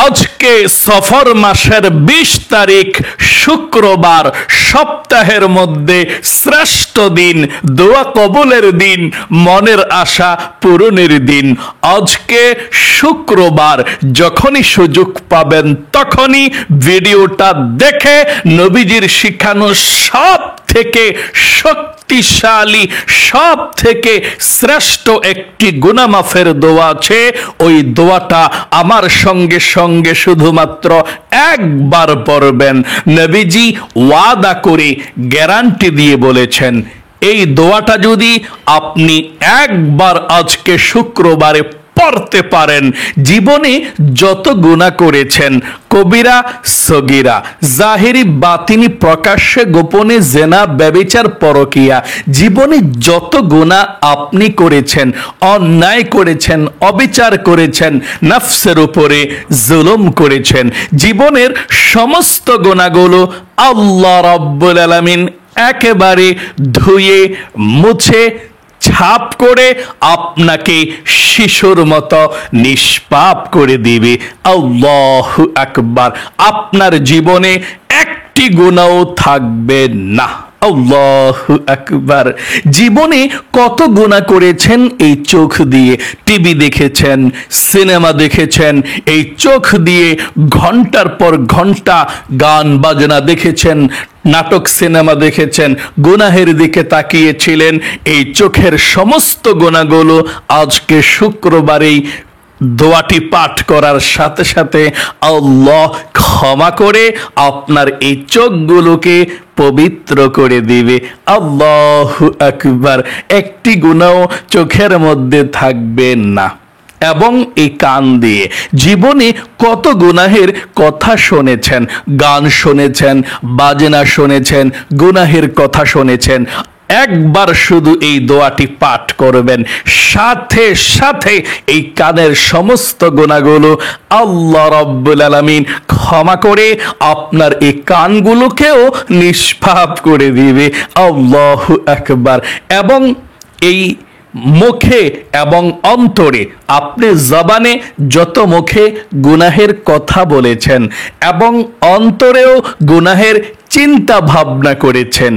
আজকে সফর মাসের 20 তারিখ শুক্রবার, সপ্তাহের মধ্যে শ্রেষ্ঠ দিন, দোয়া কবুলের দিন, মনের আশা পূরণের দিন। আজকে শুক্রবার, যখনই সুযোগ পাবেন তখনই ভিডিওটা দেখে নবীজির শিখানো সব থেকে শক্তিশালী, সব থেকে শ্রেষ্ঠ একটি গুনাহ মাফের দোয়া আছে। ওই দোয়াটা আমার সঙ্গে সঙ্গে শুধুমাত্র একবার পড়বেন। নবীজি ওয়াদা করে গ্যারান্টি দিয়ে বলেছেন, এই দোয়াটা যদি আপনি একবার আজকে শুক্রবারে পড়তে পারেন, জীবনে যত গুনাহ করেছেন, কবিরা সগীরা, জাহিরি বাতিনি, প্রকাশ্যে গোপনে, জেনা ব্যভিচার পরকিয়া, জীবনে যত গুনাহ আপনি করেছেন, অন্যায় করেছেন, অবিচার করেছেন, নফসের উপরে জুলুম করেছেন, জীবনের সমস্ত গুনাহগুলো আল্লাহ রাব্বুল আলামিন একেবারে ধুয়ে মুছে ছাপ করে আপনাকে শিশুর মতো নিষ্পাপ করে দিবে। আল্লাহু আকবার। আপনার জীবনে একটি গুনাহও থাকবে না। আল্লাহু আকবার। জীবনে কত গুনাহ করেছেন এই চোখ দিয়ে, টিভি দেখেছেন, সিনেমা দেখেছেন, এই চোখ দিয়ে ঘন্টার পর ঘন্টা গান বাজনা দেখেছেন, নাটক সিনেমা দেখেছেন, গুনাহের দিকে তাকিয়েছিলেন। এই চোখের সমস্ত গুনাহগুলো আজকে শুক্রবারেই দোয়াটি পাঠ করার সাথে সাথে আল্লাহ ক্ষমা করে আপনার এই চোখগুলোকে পবিত্র করে দিবে। আল্লাহু আকবার। একটি গুনাহ চোখের মধ্যে থাকবে না। এবং এই কান দিয়ে জীবনে কত গুনাহের কথা শুনেছেন, গান শুনেছেন, বাজনা শুনেছেন, গুনাহের কথা শুনেছেন, একবার শুধু এই দোয়াটি পাঠ করবেন, সাথে সাথে এই কানের সমস্ত গুনাহগুলো আল্লাহ রাব্বুল আলামিন ক্ষমা করে আপনার এই কানগুলোকেও নিষ্পাপ করে দিবে। আল্লাহু আকবার। এবং এই মুখে এবং অন্তরে, আপনি জবানে যত মুখে গুনাহের কথা বলেছেন এবং অন্তরেও গুনাহের চিন্তা ভাবনা করেছেন,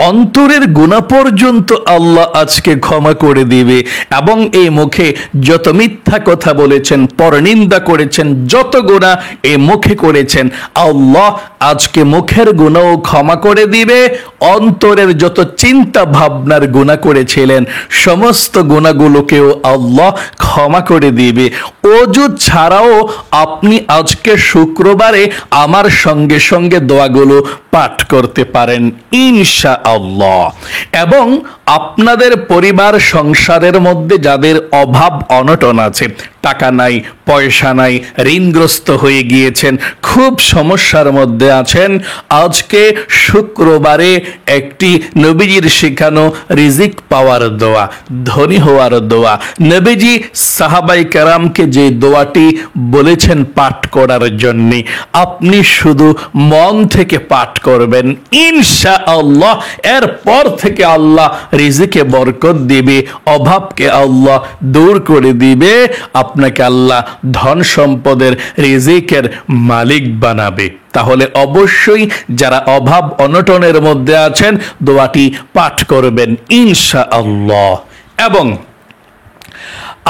অন্তরের গুনাহ পর্যন্ত আল্লাহ আজকে ক্ষমা করে দিবে। এবং এই মুখে যত মিথ্যা কথা বলেছেন, পরনিন্দা করেছেন, যত গুনাহ এই মুখে করেছেন, আল্লাহ আজকে মুখের গুনাহও ক্ষমা করে দিবে। অন্তরের যত চিন্তা ভাবনার গুনাহ করেছিলেন, সমস্ত গুনাহগুলোকেও আল্লাহ ক্ষমা করে দিবে। ওযু ছাড়াও আপনি আজকে শুক্রবারে আমার সঙ্গে সঙ্গে দোয়াগুলো পাঠ করতে পারেন ইনশাআল্লাহ। এবং আপনাদের পরিবার সংসারের মধ্যে যাদের অভাব অনটন আছে, টাকা নাই, পয়সা নাই, ঋণগ্রস্ত হয়ে গিয়েছেন, খুব সমস্যার মধ্যে আছেন, আজকে শুক্রবারে একটি নবীজির শেখানো রিজিক পাওয়ার দোয়া, ধনী হওয়ার দোয়া, নবীজি সাহাবাই কেরামকে যে দোয়াটি বলেছেন পাঠ করার জন্য, আপনি শুধু মন থেকে পাঠ করবেন ইনশাআল্লাহ। এরপর থেকে আল্লাহ রিজিকে বরকত দিবে, অভাবকে আল্লাহ দূর করে দিবে, আপনাকে আল্লাহ ধন সম্পদের রিজিকের মালিক বানাবে। তাহলে অবশ্যই যারা অভাব অনটনের মধ্যে আছেন দোয়াটি পাঠ করবেন ইনশাআল্লাহ। এবং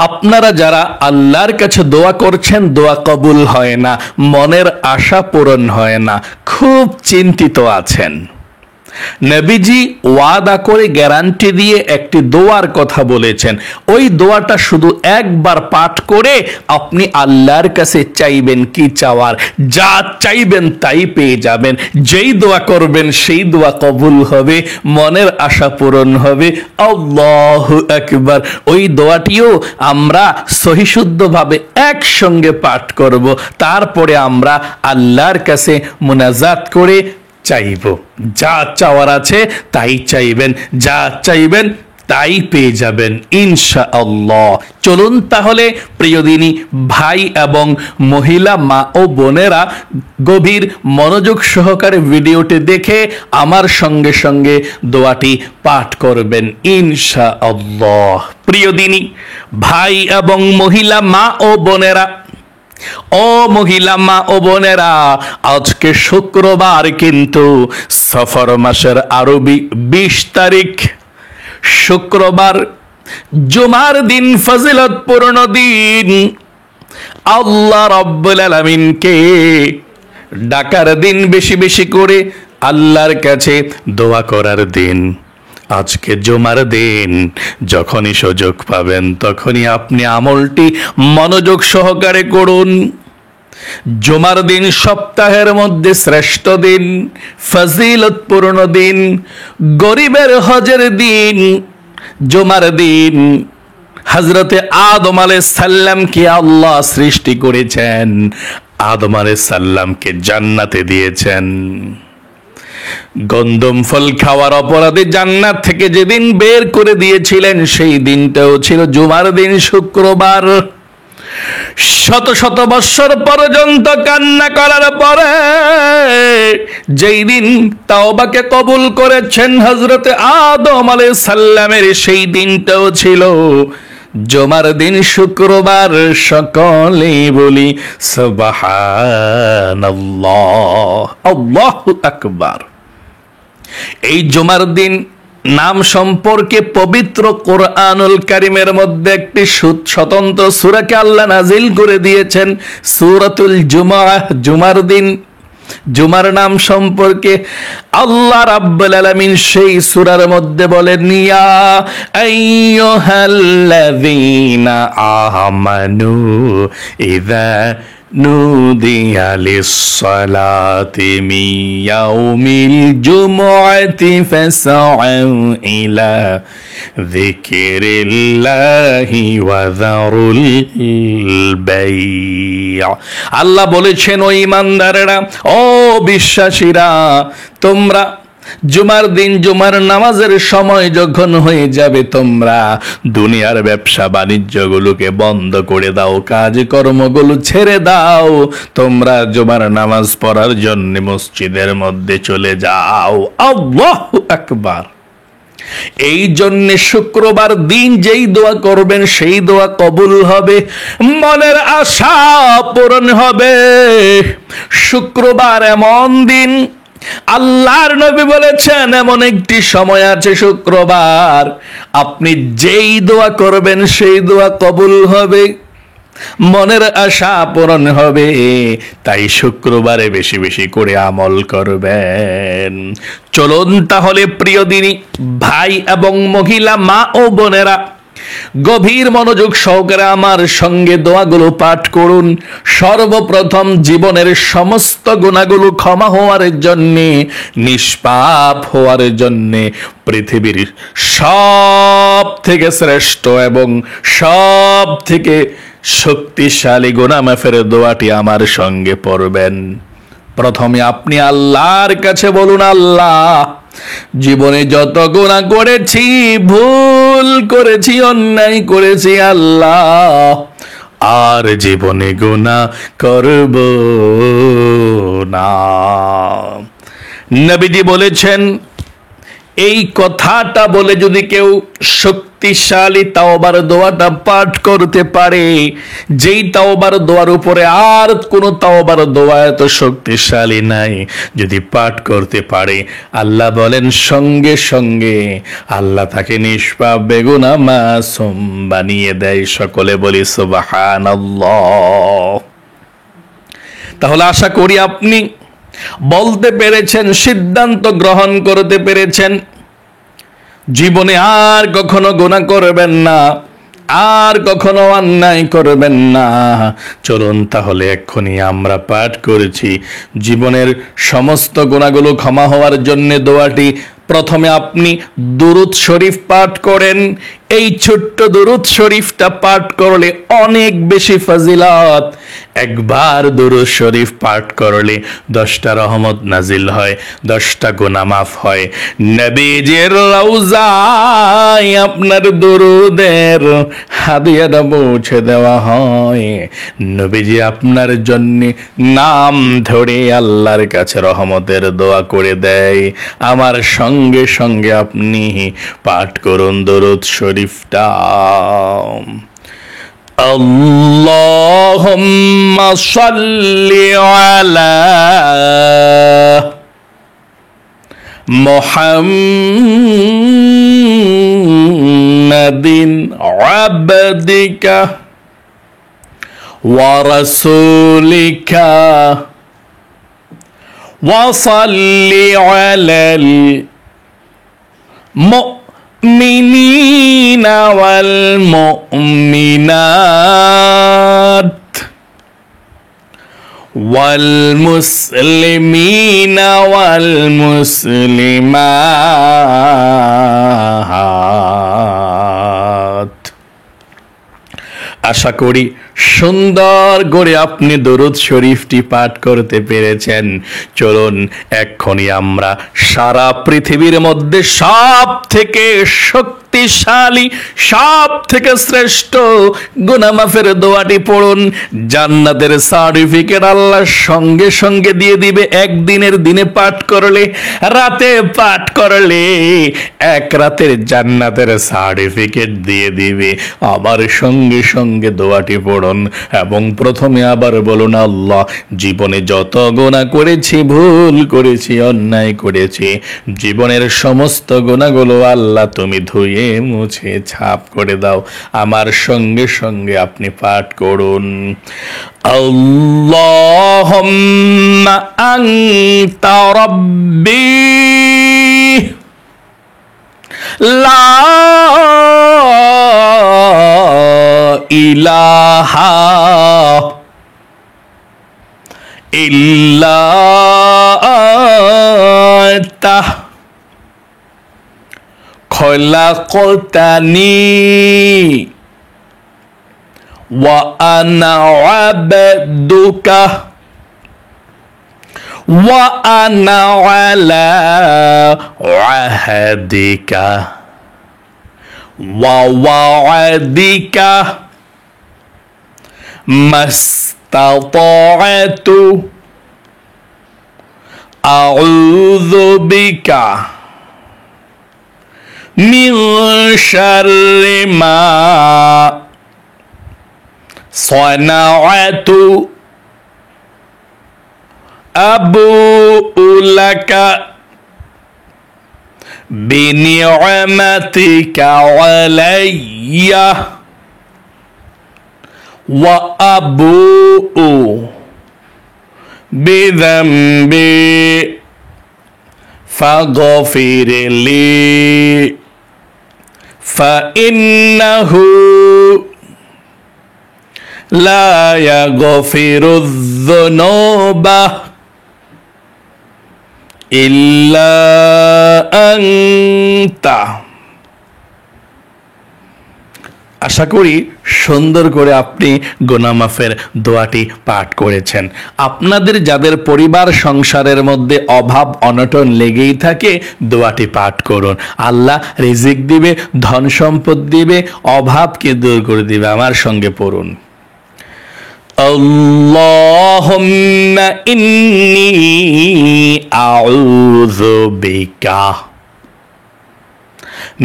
আপনারা যারা আল্লাহর কাছে দোয়া করছেন, দোয়া কবুল হয় না, মনের আশা পূরণ হয় না, খুব চিন্তিত আছেন, নবীজি ওয়াদা করে গ্যারান্টি দিয়ে একটি দোয়ার কথা বলেছেন। ওই দোয়াটা শুধু একবার পাঠ করে আপনি আল্লাহর কাছে চাইবেন, কি চাওয়ার, যা চাইবেন তাই পেয়ে যাবেন। যেই দোয়া করবেন সেই দোয়া কবুল হবে, মনের আশা পূরণ হবে। আল্লাহু আকবার। ওই দোয়াটিও আমরা সহিশুদ্ধভাবে একসঙ্গে পাঠ করব, তারপরে আমরা আল্লাহর কাছে মুনাজাত করে চাইব। যা চাওয়ার আছে তাই চাইবেন, যা চাইবেন তাই পেয়ে যাবেন ইনশাআল্লাহ। চলুন তাহলে প্রিয় দিনী ভাই এবং মহিলা মা ও বোনেরা, গভীর মনোযোগ সহকারে ভিডিওটি দেখে আমার সঙ্গে সঙ্গে দোয়াটি পাঠ করবেন ইনশাআল্লাহ। প্রিয় দিনী ভাই এবং মহিলা মা ও বোনেরা, ও মহিলা মা ও বোনেরা, আজকে শুক্রবার, কিন্তু সফর মাসের আরবি 20 তারিখ শুক্রবার, জুমার দিন, ফজিলতপূর্ণ দিন, আল্লাহ রাব্বুল আলামিনকে ডাকার দিন, বেশি বেশি করে আল্লাহর কাছে দোয়া করার দিন। আজকে জুমার দিন, যখনই সুযোগ পাবেন তখনই আপনি আমলটি মনোযোগ সহকারে করুন। জুমার দিন সপ্তাহের মধ্যে শ্রেষ্ঠ দিন, ফজিলতপূর্ণ দিন, গরিবের হজের দিন। জুমার দিন হযরতে আদম আলাইহিস সালামকে আল্লাহ সৃষ্টি করেছেন, আদম আলাইহিস সালামকে জান্নাতে দিয়েছেন। গন্ধম ফল খাওয়ার অপরাধে জান্নাত থেকে যেদিন বের করে দিয়েছিলেন, সেই দিনটাও ছিল জুমার দিন, শুক্রবার। শত শত বৎসর পর্যন্ত কান্না করার পরে যেই দিন তাওবাকে কবুল করেছেন হযরতে আদম আলাইহিস সালামের, সেই দিনটাও ছিল জুমার দিন, শুক্রবার। সকলে বলি সুবহানাল্লাহ, আল্লাহু আকবার। এই জুমার দিন নাম সম্পর্কে পবিত্র কোরআনুল কারীমের মধ্যে একটি স্বতন্ত্র সূরাকে আল্লাহ নাজিল করে দিয়েছেন, সূরাতুল জুমাহ। জুমার দিন, জুমার নাম সম্পর্কে আল্লাহ রাব্বুল আলামিন সেই সূরার মধ্যে বলেন, ইয়া আইয়ুহাল্লাযীনা আমানু ইযা নুদিয়া লিস-সালাতি মিন ইয়াউমিল জুমুআতি ফাসআউ ইলা যিকরিল্লাহি ওয়া যারুল বাই'। আল্লাহ বলেছেন, ও ঈমানদারেরা, ও বিশ্বাসীরা, তোমরা জুমার দিন, জুমার নামাজের সময় যখন হয়ে যাবে, তোমরা দুনিয়ার ব্যবসা বাণিজ্যগুলোকে বন্ধ করে দাও, কাজকর্মগুলো ছেড়ে দাও, তোমরা জুমার নামাজ পড়ার জন্য মসজিদের মধ্যে চলে যাও। আল্লাহু আকবার। এই জন্য শুক্রবার দিন যেই দোয়া করবেন, সেই দোয়া কবুল হবে, মনের আশা পূরণ হবে। শুক্রবার এমন দিন, আল্লাহর নবী বলেছেন, এমন একটি সময় আছে শুক্রবার, আপনি যেই দোয়া করবেন সেই দোয়া কবুল হবে, মনের আশা পূরণ হবে। তাই শুক্রবারে বেশি বেশি করে আমল করবেন। চলুন তাহলে প্রিয় দিনী ভাই এবং মহিলা মা ও বোনেরা, গভীর মনোযোগ সহকারে আমার সঙ্গে দোয়াগুলো পাঠ করুন। সর্বপ্রথম জীবনের সমস্ত গুনাহগুলো ক্ষমা হওয়ার জন্যে, নিষ্পাপ হওয়ার জন্যে, পৃথিবীর সব থেকে শ্রেষ্ঠ এবং সব থেকে শক্তিশালী গুনাহ মাফের দোয়াটি আমার সঙ্গে পড়বেন। প্রথমে আপনি আল্লাহর কাছে বলুন, আল্লাহ, জীবনে যত গুনাহ করেছি, ভুল করেছি, অন্যায় করেছি, আল্লাহ আর জীবনে গুনাহ করব না। নবীজি বলেছেন, এই কথাটা বলে যদি কেউ শক্তিশালী তাওবার দোয়াটা পাঠ করতে পারে, যেই তাওবার দোয়ার উপরে আর কোনো তাওবার দোয়া এত শক্তিশালী নাই, যদি পাঠ করতে পারে, আল্লাহ বলেন সঙ্গে সঙ্গে আল্লাহ তাকে নিষ্পাপ বেগুনাহ মাসুম বানিয়ে দেয়। সকলে বলি সুবহানাল্লাহ। তাহলে আশা করি আপনি বলতে পেরেছেন, সিদ্ধান্ত গ্রহণ করতে পেরেছেন, জীবনে আর কখনো গুনাহ করবেন না, আর কখনো অন্যায় করবেন না। চলুন তাহলে এক্ষুনি আমরা পাঠ করেছি জীবনের সমস্ত গুনাহগুলো ক্ষমা হওয়ার জন্য দোয়াটি। প্রথমে আপনি দুরূদ শরীফ পাঠ করেন। এই ছোট্ট দুরূদ শরীফটা পাঠ করলে অনেক বেশি ফজিলত। একবার দুরূদ শরীফ পাঠ করলে 10টা রহমত নাজিল হয়, 10টা গুনাহ মাফ হয়। নবীজির রওজায় আপনার দুরূদের হাদিয়াটা পৌঁছে দেওয়া হয়। নবীজি আপনার জন্য নাম ধরে আল্লাহর কাছে রহমতের দোয়া করে দেয়। আমার সঙ্গে সঙ্গে আপনি পাঠ করুন দুরূদ শরীফটা। আল্লাহুম্মা সাল্লি আলা মুহাম্মাদিন আবদিকা ওয়া রাসূলিকা ওয়া সাল্লি আলাল মুমিনিনা ওয়াল মুমিনাত ওয়াল মুসলিমিনা ওয়াল মুসলিমাত। আশা করি সুন্দর করে আপনি দরুদ শরীফটি পাঠ করতে পেরেছেন। চলুন এক্ষুনি আমরা সারা পৃথিবীর মধ্যে সব থেকে শক্তিশালী, সব থেকে শ্রেষ্ঠ গুনাহ মাফের দোয়াটি পড়ুন। জান্নাতের সার্টিফিকেট আল্লাহ সঙ্গে সঙ্গে দিয়ে দিবে। একদিনের দিনে পাঠ করলে, রাতে পাঠ করলে এক রাতের জান্নাতের সার্টিফিকেট দিয়ে দিবে। আবার সঙ্গে সঙ্গে দোয়াটি পড়ুন এবং প্রথমে আবার বলুন, আল্লাহ জীবনে যত গুনাহ করেছি, ভুল করেছি, অন্যায় করেছি, জীবনের সমস্ত গুনাহগুলো আল্লাহ তুমি ধুয়ে মুছে ছাপ করে দাও। আমার সঙ্গে সঙ্গে আপনি পাঠ করুন, আল্লাহুম্মা আনতা রাব্বি লা ইলাহা ইল্লা আনতা খলাকতানি ওয়া আনা আবদুকা ওয়া আনা আলা আহদিকা ওয়া ওয়া'দিকা মাস্তাতা'তু আউযু বিকা মিন শাররি মা সানা'তু আবু'ু লাকা বিনি'মাতিকা আলাইয়া ওয়া আবু'ু বিযামবি ফাগফির লি ফাইন্নাহু লা ইয়াগফিরুয যুনুবা ইল্লা আনতা। আশা করি সুন্দর করে আপনি গুনাহ মাফের দোয়াটি পাঠ করেছেন। আপনাদের যাদের পরিবার সংসারের মধ্যে অভাব অনটন লেগেই থাকে, দোয়াটি পাঠ করুন। আল্লাহ রিজিক দিবে, ধন সম্পদ দিবে, অভাবকে দূর করে দিবে। আমার সঙ্গে পড়ুন, আল্লাহুম্মা ইন্নী আউযু বিকা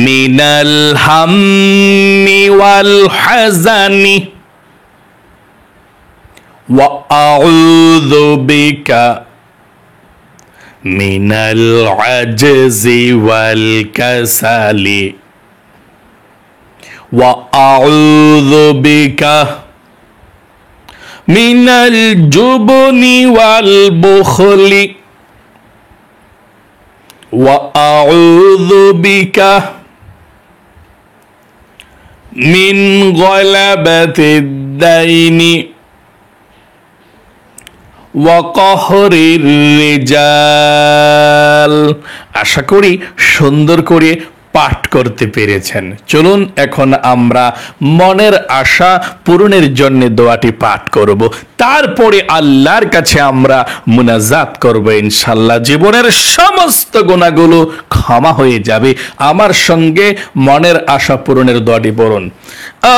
মিনাল হাম্মি ওয়াল হাযানি ওয়া আউযু বিকা মিনাল আজজি ওয়াল কাসালি ওয়া আউযু বিকা মিনাল জুবনি ওয়াল বুখলি ওয়া আউযু বিকা মিন গলাবাতিদ দাইনি ওয়া কাহরির রিজাল। আশা করি সুন্দর করে পাঠ করতে পেরেছেন। চলুন এখন আমরা মনের আশা পূরণের জন্য দোয়াটি পাঠ করব, তারপরে আল্লাহর কাছে আমরা মুনাজাত করব। ইনশাআল্লাহ জীবনের সমস্ত গুনাহগুলো ক্ষমা হয়ে যাবে। আমার সঙ্গে মনের আশা পূরণের দোয়াটি পড়ুন,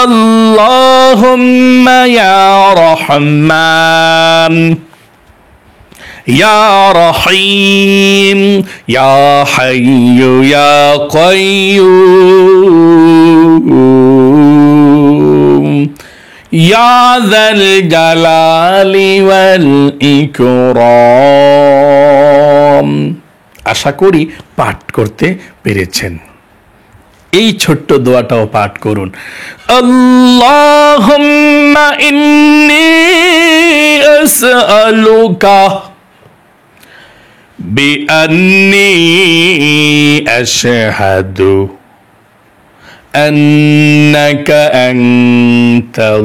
আল্লাহুম্মা ইয়া রহমান ইয়া রহিম ইয়া হাইয়্যু ইয়া কাইয়্যুম ইয়া যাল জালালি ওয়াল ইকরাম। আশা করি পাঠ করতে পেরেছেন। এই ছোট্ট দোয়াটাও পাঠ করুন। আল্লাহুম্মা ইন্নী আসআলুকা বিআন্নী আশহাদু আন্নাকা আনতাল্লাহু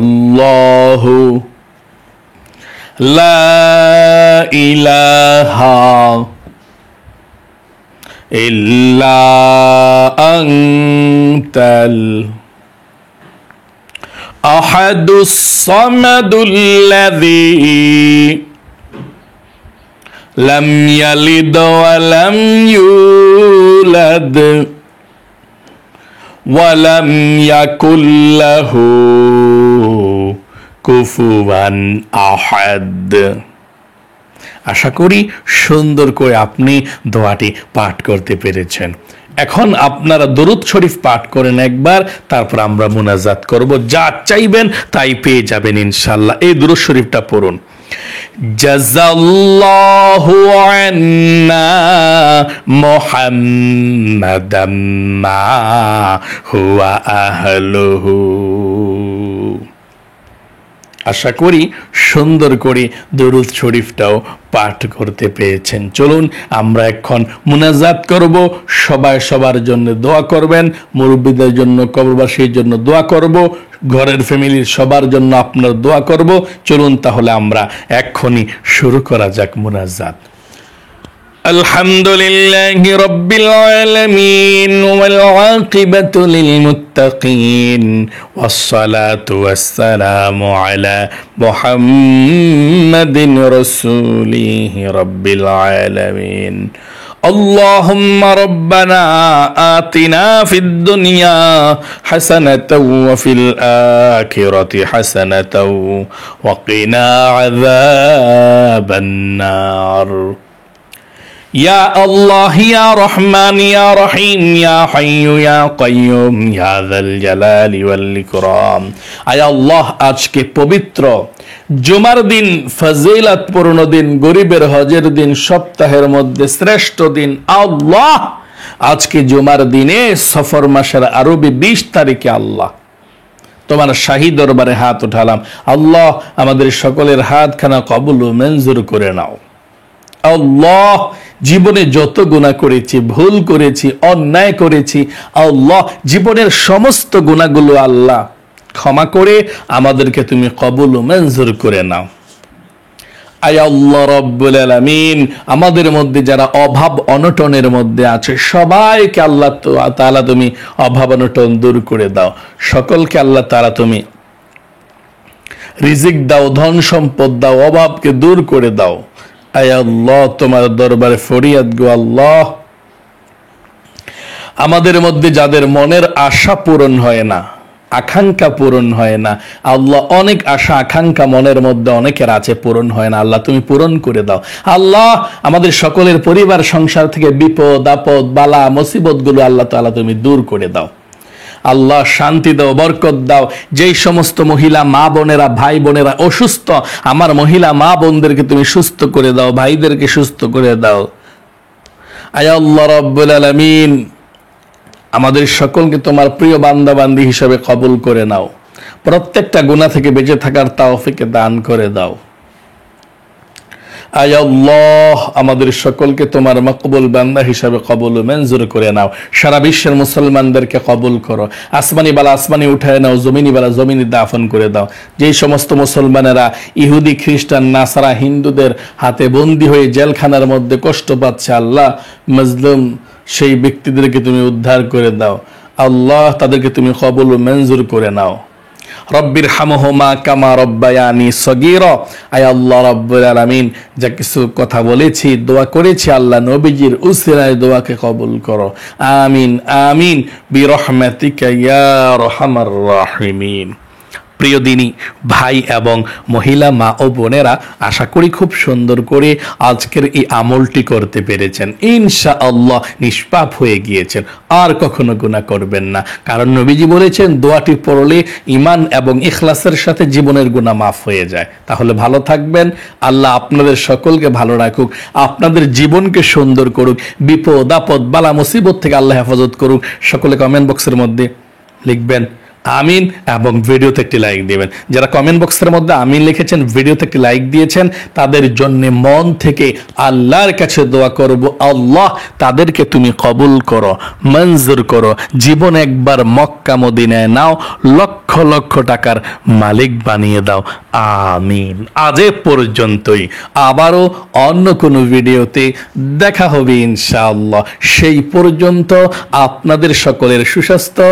লা ইলাহা ইল্লা আনতাল আহাদুস সামাদুল্লাযী লাম ইয়ালিদ ওয়া লাম ইউলাদ ওয়া লাম ইয়াকুল লাহু কুফুয়ান আহাদ। আশা করি সুন্দর করে আপনি দোয়াটি পাঠ করতে পেরেছেন। এখন আপনারা দরুদ শরীফ পাঠ করেন একবার, তারপর আমরা মুনাজাত করব। যা চাইবেন তাই পেয়ে যাবেন ইনশাআল্লাহ। এই দরুদ শরীফটা পড়ুন। জাযাল্লাহু আন্না মুহাম্মাদাম মা হুয়া আহলুহু। আশা করি সুন্দর করে দরুদ শরীফটাও পাঠ করতে পেরেছেন। চলুন আমরা এখন মুনাজাত করব। সবাই সবার জন্য দোয়া করবেন, মুরব্বীদের জন্য, কবরবাসীর জন্য দোয়া করব, ঘরের ফ্যামিলির সবার জন্য আপনার দোয়া করব। চলুন তাহলে আমরা এক্ষুনি শুরু করা যাক মুনাজাত। আলহামদুলিল্লাহি রাব্বিল আলামিন ওয়াল আকিবাতু লিল মুত্তাকিন ওয়াস সালাতু ওয়াস সালামু আলা মুহাম্মাদিন রাসূলিহি রাব্বিল আলামিন। اللهم ربنا آتنا في الدنيا حسنة وفي الآخرة حسنة وقنا عذاب النار। يا الله يا رحمن يا رحيم يا حي يا قيوم يا ذا الجلال والإكرام। আয় আল্লাহ, আজকে পবিত্র জুমার দিন, ফজিলতপূর্ণ দিন, গরিবের হজের দিন, সপ্তাহের মধ্যে শ্রেষ্ঠ দিন। আল্লাহ, আজকে জুমার দিনে সফর মাসের আরবি 20 তারিখে আল্লাহ তোমার শাহী দরবারে হাত উঠালাম। আল্লাহ, আমাদের সকলের হাতখানা কবুল ও মঞ্জুর করে নাও। আল্লাহ, জীবনে যত গুনাহ করেছি, ভুল করেছি, অন্যায় করেছি, আল্লাহ জীবনের সমস্ত গুনাহগুলো আল্লাহ ক্ষমা করে আমাদেরকে তুমি কবুল ও মঞ্জুর করে নাও। আয় আল্লাহ রাব্বুল আলামিন, আমাদের মধ্যে যারা অভাব অনটনের মধ্যে আছে সবাইকে আল্লাহ তাআলা তুমি অভাব অনটন দূর করে দাও। সকলকে আল্লাহ তাআলা তুমি রিজিক দাও, ধন সম্পদ দাও, অভাবকে দূর করে দাও। আয় আল্লাহ, তোমার দরবারে ফরিয়াদ গো আল্লাহ, আমাদের মধ্যে যাদের মনের আশা পূরণ হয় না, আকাঙ্ক্ষা পূরণ হয় না, আল্লাহ অনেক আশা আকাঙ্ক্ষা মনের মধ্যে অনেকের আছে, পূরণ হয় না, আল্লাহ তুমি পূরণ করে দাও। আল্লাহ, আমাদের সকলের পরিবার সংসার থেকে বিপদ আপদ বালা মুসিবত গুলো আল্লাহ তাআলা তুমি দূর করে দাও। আল্লাহ শান্তি দাও, বরকত দাও। যেই সমস্ত মহিলা মা বোনেরা, ভাই বোনেরা অসুস্থ, আমার মহিলা মা বোনদেরকে তুমি সুস্থ করে দাও, ভাইদেরকে সুস্থ করে দাও। আয় আল্লাহ রাব্বুল আলামিন, আমাদের সকলকে তোমার প্রিয় বান্দা বান্দি হিসেবে কবুল করে নাও। প্রত্যেকটা গুনাহ থেকে বেঁচে থাকার তৌফিক দান করে দাও। আয় আল্লাহ, আমাদের সকলকে তোমার মকবুল বান্দা হিসাবে কবুল ও মঞ্জুর করে নাও। সারা বিশ্বের মুসলমানদেরকে কবুল করো। আসমানি বালা আসমানি উঠায় নাও, জমিনি বালা জমিনি দাফন করে দাও। যেই সমস্ত মুসলমানেরা ইহুদি খ্রিস্টান নাসারা হিন্দুদের হাতে বন্দী হয়ে জেলখানার মধ্যে কষ্ট পাচ্ছে, আল্লাহ মজলুম সেই ব্যক্তিদেরকে তুমি উদ্ধার করে দাও। আল্লাহ, তাদেরকে তুমি কবুল ও মঞ্জুর করে নাও। রব্বির হামহুমা কামা রব্বায়ানি সগীরা। আয় আল্লাহ রাব্বুল আলামিন, যা কিছু কথা বলেছি, দোয়া করেছি, আল্লাহ নবীজির উসিলায় দোয়াকে কবুল করো। আমিন আমিন বিরহমাতিকা ইয়া আরহামার রাহিমিন। প্রিয় দিনী ভাই এবং মহিলা মা ও বোনেরা, আশা করি খুব সুন্দর করে আজকের এই আমলটি করতে পেরেছেন। ইনশাআল্লাহ নিষ্পাপ হয়ে গিয়েছেন, আর কখনো গুনাহ করবেন না। কারণ নবীজি বলেছেন দোয়াটি পড়লে ঈমান এবং ইখলাসের সাথে জীবনের গুনাহ মাফ হয়ে যায়। তাহলে ভালো থাকবেন, আল্লাহ আপনাদের সকলকে ভালো রাখুক, আপনাদের জীবনকে সুন্দর করুক, বিপদ আপদ বালা মুসিবত থেকে আল্লাহ হেফাজত করুক। সকলে কমেন্ট বক্সের মধ্যে লিখবেন আমিন এবং ভিডিওতে একটি লাইক দিবেন। যারা কমেন্ট বক্সের মধ্যে আমিন লিখেছেন, ভিডিওতে একটি লাইক দিয়েছেন, তাদের জন্য মন থেকে আল্লাহর কাছে দোয়া করব, আল্লাহ তাদেরকে তুমি কবুল করো, মঞ্জুর করো, জীবন একবার মক্কা মদিনায় নাও, লক্ষ লক্ষ টাকার মালিক বানিয়ে দাও, আমিন। আজ এ পর্যন্তই, আবারও অন্য কোনো ভিডিওতে দেখা হবে ইনশাআল্লাহ। সেই পর্যন্ত আপনাদের সকলের সুস্বাস্থ্য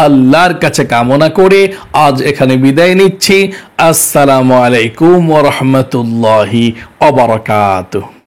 আল্লাহর কাছে কামনা করে আজ এখানে বিদায় নিচ্ছি। আসসালামু আলাইকুম ওয়া রাহমাতুল্লাহি ওয়া বারাকাতুহু।